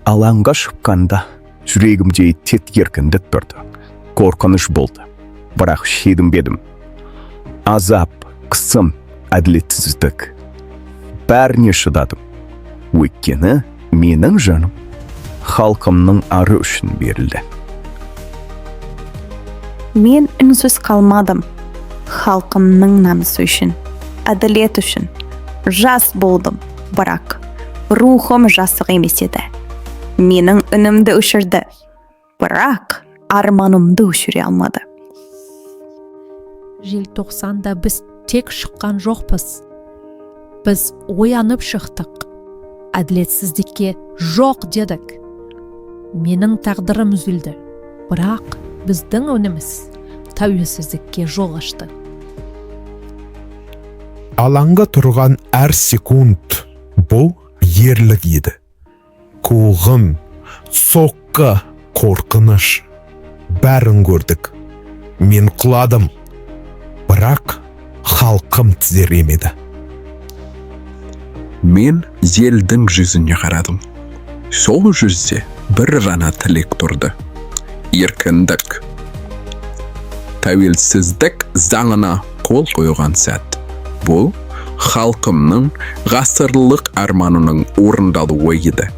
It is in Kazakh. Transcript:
алаңға шыққанда жүрегімде тет еркіндік тұрды. Қорқыныш болды, бірақ шегінбедім. Азап, қысым, әділетсіздік. Бәріне шыдадым. Өйткені менің жаным халқымның ары үшін берілді. Мен үнсіз қалмадым. Халқымның намысы үшін, әділет үшін. Жас болдым, бірақ рухым жасық емес еді. Менің үнімді өшірді, бірақ арманымды өшіре алмады. Желтоқсанда біз тек шыққан жоқпыз. Біз оянып шықтық. Әділетсіздікке жоқ дедік. Менің тағдырым үзілді, бірақ біздің үніміз тәуелсіздікке жол ашты. Алаңға тұрған әр секунд бұл ерлік еді. Қуғын, соққы, қорқыныш. Бәрін көрдік. Мен құладым, бірақ халқым тізеремеді. Мен елдің жүзіне қарадым. Сол жүзде бір ғана тілек тұрды. Еркіндік. Тәуелсіздік заңына қол қойған сәт. Бұл халқымның ғасырлық арманының орындалуы еді.